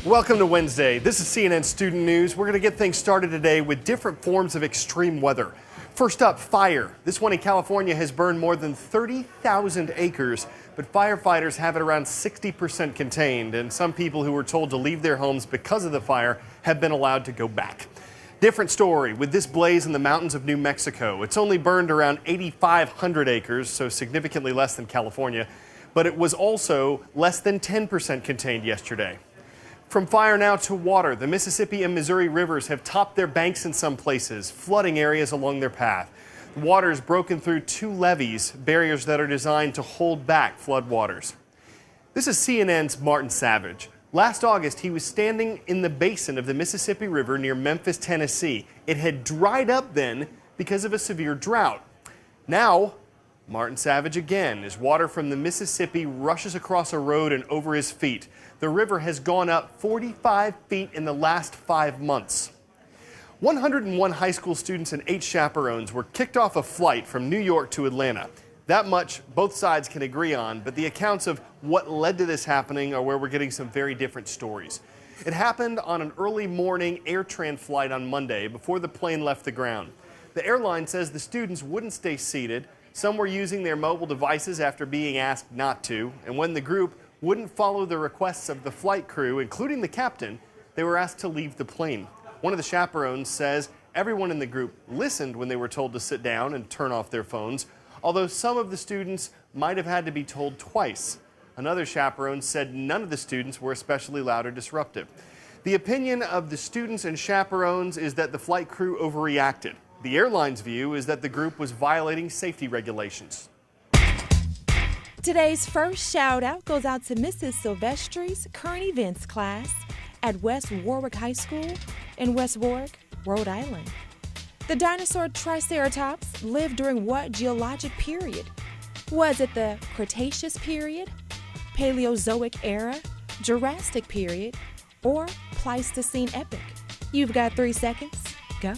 Welcome to Wednesday. This is CNN Student News. We're going to get things started today with different forms of extreme weather. First up, fire. This one in California has burned more than 30,000 acres, but firefighters have it around 60% contained, and some people who were told to leave their homes because of the fire have been allowed to go back. Different story with this blaze in the mountains of New Mexico. It's only burned around 8,500 acres, so significantly less than California, but it was also less than 10% contained yesterday. From fire now to water, the Mississippi and Missouri rivers have topped their banks in some places, flooding areas along their path. The water has broken through two levees, barriers that are designed to hold back floodwaters. This is CNN's Martin Savage. Last August, he was standing in the basin of the Mississippi River near Memphis, Tennessee. It had dried up then because of a severe drought. Now, Martin Savage again, as water from the Mississippi rushes across a road and over his feet. The river has gone up 45 feet in the last 5 months. 101 high school students and 8 chaperones were kicked off a flight from New York to Atlanta. That much both sides can agree on, but the accounts of what led to this happening are where we're getting some very different stories. It happened on an early morning AirTran flight on Monday before the plane left the ground. The airline says the students wouldn't stay seated. Some were using their mobile devices after being asked not to, and when the group wouldn't follow the requests of the flight crew, including the captain, they were asked to leave the plane. One of the chaperones says everyone in the group listened when they were told to sit down and turn off their phones, although some of the students might have had to be told twice. Another chaperone said none of the students were especially loud or disruptive. The opinion of the students and chaperones is that the flight crew overreacted. The airline's view is that the group was violating safety regulations. Today's first shout out goes out to Mrs. Silvestri's current events class at West Warwick High School in West Warwick, Rhode Island. The dinosaur Triceratops lived during what geologic period? Was it the Cretaceous period, Paleozoic era, Jurassic period, or Pleistocene epoch? You've got 3 seconds. Go.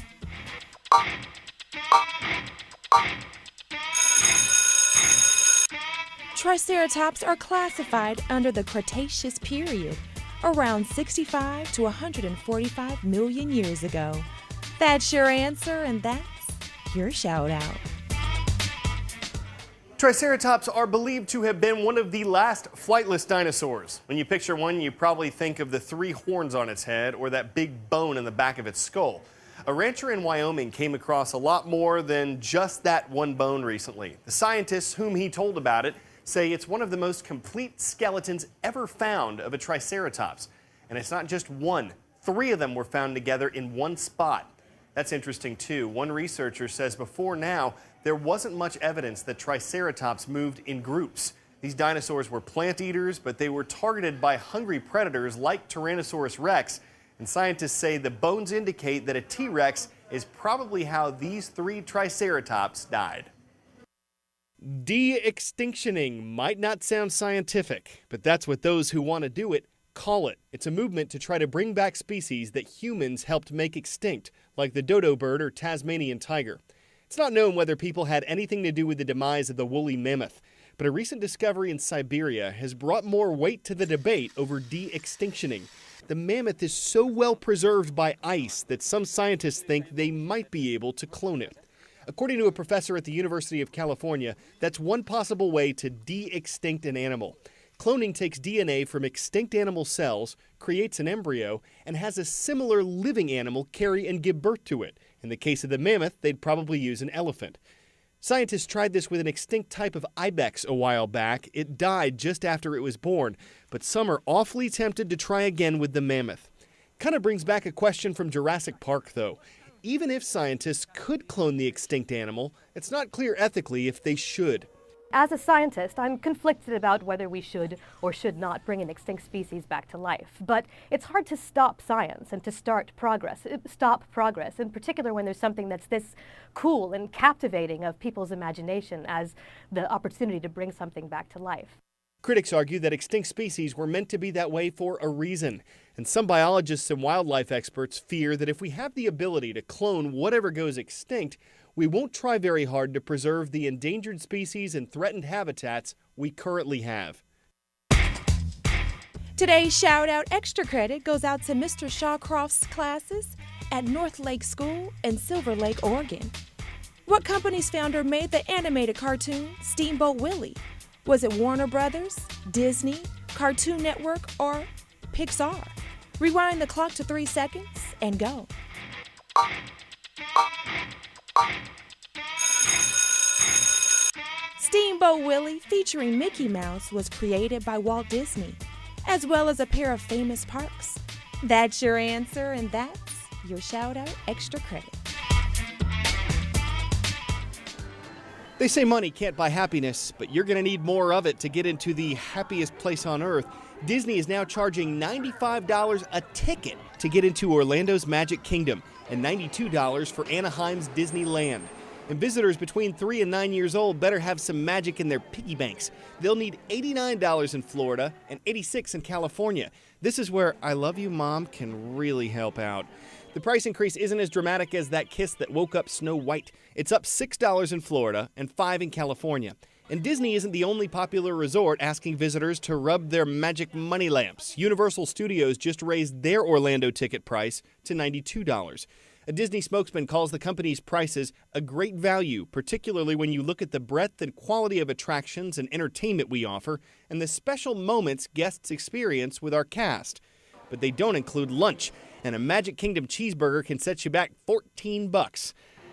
Triceratops are classified under the Cretaceous period, around 65 to 145 million years ago. That's your answer, and that's your shout out. Triceratops are believed to have been one of the last flightless dinosaurs. When you picture one, you probably think of the 3 horns on its head or that big bone in the back of its skull. A rancher in Wyoming came across a lot more than just that one bone recently. The scientists whom he told about it say it's one of the most complete skeletons ever found of a Triceratops. And it's not just one. 3 of them were found together in one spot. That's interesting too. One researcher says before now, there wasn't much evidence that Triceratops moved in groups. These dinosaurs were plant eaters, but they were targeted by hungry predators like Tyrannosaurus rex. And scientists say the bones indicate that a T-Rex is probably how these 3 Triceratops died. De-extinctioning might not sound scientific, but that's what those who want to do it call it. It's a movement to try to bring back species that humans helped make extinct, like the dodo bird or Tasmanian tiger. It's not known whether people had anything to do with the demise of the woolly mammoth, but a recent discovery in Siberia has brought more weight to the debate over de-extinctioning. The mammoth is so well preserved by ice that some scientists think they might be able to clone it. According to a professor at the University of California, that's one possible way to de-extinct an animal. Cloning takes DNA from extinct animal cells, creates an embryo, and has a similar living animal carry and give birth to it. In the case of the mammoth, they'd probably use an elephant. Scientists tried this with an extinct type of ibex a while back. It died just after it was born, but some are awfully tempted to try again with the mammoth. Kind of brings back a question from Jurassic Park, though. Even if scientists could clone the extinct animal, it's not clear ethically if they should. As a scientist, I'm conflicted about whether we should or should not bring an extinct species back to life. But it's hard to stop science and to stop progress, in particular when there's something that's this cool and captivating of people's imagination as the opportunity to bring something back to life. Critics argue that extinct species were meant to be that way for a reason. And some biologists and wildlife experts fear that if we have the ability to clone whatever goes extinct, we won't try very hard to preserve the endangered species and threatened habitats we currently have. Today's Shout Out Extra credit goes out to Mr. Shawcroft's classes at North Lake School in Silver Lake, Oregon. What company's founder made the animated cartoon Steamboat Willie? Was it Warner Brothers, Disney, Cartoon Network, or Pixar? Rewind the clock to 3 seconds and go. Steamboat Willie, featuring Mickey Mouse, was created by Walt Disney, as well as a pair of famous parks. That's your answer, and that's your Shout Out Extra credit. They say money can't buy happiness, but you're going to need more of it to get into the happiest place on earth. Disney is now charging $95 a ticket to get into Orlando's Magic Kingdom and $92 for Anaheim's Disneyland. And visitors between 3 and 9 years old better have some magic in their piggy banks. They'll need $89 in Florida and $86 in California. This is where I Love You, Mom can really help out. The price increase isn't as dramatic as that kiss that woke up Snow White. It's up $6 in Florida and $5 in California. And Disney isn't the only popular resort asking visitors to rub their magic money lamps. Universal Studios just raised their Orlando ticket price to $92. A Disney spokesman calls the company's prices a great value, particularly when you look at the breadth and quality of attractions and entertainment we offer and the special moments guests experience with our cast. But they don't include lunch, and a Magic Kingdom cheeseburger can set you back $14.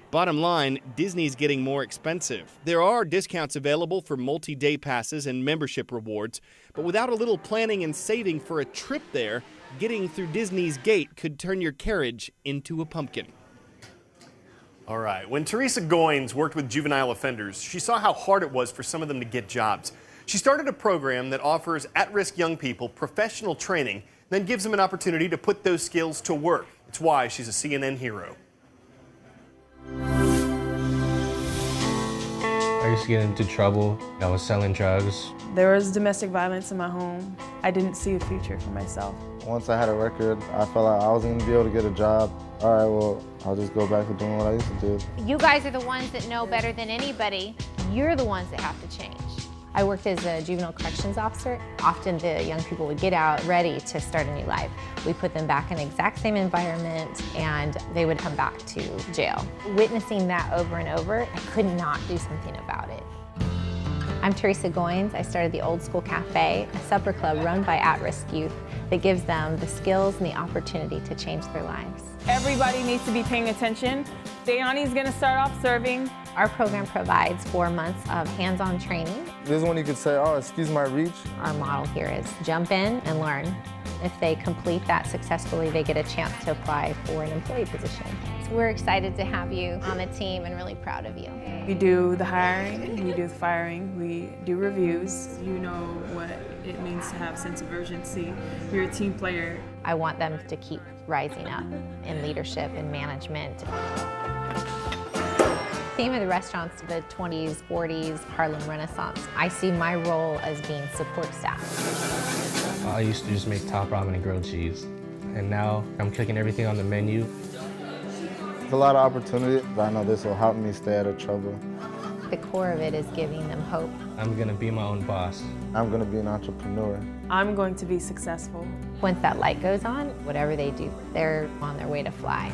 Bottom line, Disney's getting more expensive. There are discounts available for multi-day passes and membership rewards, but without a little planning and saving for a trip there, getting through Disney's gate could turn your carriage into a pumpkin. All right, when Teresa Goins worked with juvenile offenders, she saw how hard it was for some of them to get jobs. She started a program that offers at-risk young people professional training, then gives them an opportunity to put those skills to work. It's why she's a CNN hero. I used to get into trouble. I was selling drugs. There was domestic violence in my home. I didn't see a future for myself. Once I had a record, I felt like I wasn't going to be able to get a job. All right, well, I'll just go back to doing what I used to do. You guys are the ones that know better than anybody. You're the ones that have to change. I worked as a juvenile corrections officer. Often the young people would get out ready to start a new life. We put them back in the exact same environment and they would come back to jail. Witnessing that over and over, I could not do something about it. I'm Teresa Goins. I started the Old School Cafe, a supper club run by at-risk youth that gives them the skills and the opportunity to change their lives. Everybody needs to be paying attention. Dayani's gonna start off serving. Our program provides 4 months of hands-on training. This is when you could say, oh, excuse my reach. Our model here is jump in and learn. If they complete that successfully, they get a chance to apply for an employee position. So we're excited to have you on the team and really proud of you. We do the hiring, we do the firing, we do reviews. You know what it means to have a sense of urgency. You're a team player. I want them to keep rising up in leadership and management. Theme of the restaurant's the 20s, 40s, Harlem Renaissance. I see my role as being support staff. I used to just make top ramen and grilled cheese. And now I'm cooking everything on the menu. It's a lot of opportunity, but I know this will help me stay out of trouble. The core of it is giving them hope. I'm gonna be my own boss. I'm going to be an entrepreneur. I'm going to be successful. Once that light goes on, whatever they do, they're on their way to fly.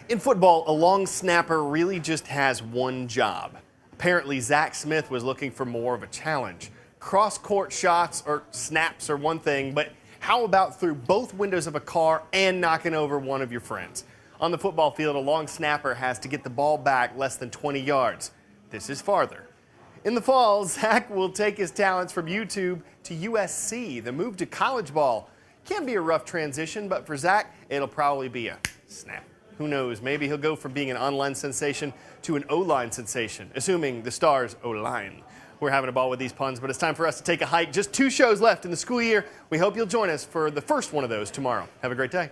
In football, a long snapper really just has one job. Apparently, Zach Smith was looking for more of a challenge. Cross-court shots or snaps are one thing, but how about through both windows of a car and knocking over one of your friends? On the football field, a long snapper has to get the ball back less than 20 yards. This is farther. In the fall, Zach will take his talents from YouTube to USC. The move to college ball can be a rough transition, but for Zach, it'll probably be a snap. Who knows, maybe he'll go from being an online sensation to an O-line sensation, assuming the Stars O-line. We're having a ball with these puns, but it's time for us to take a hike. Just 2 shows left in the school year. We hope you'll join us for the first one of those tomorrow. Have a great day.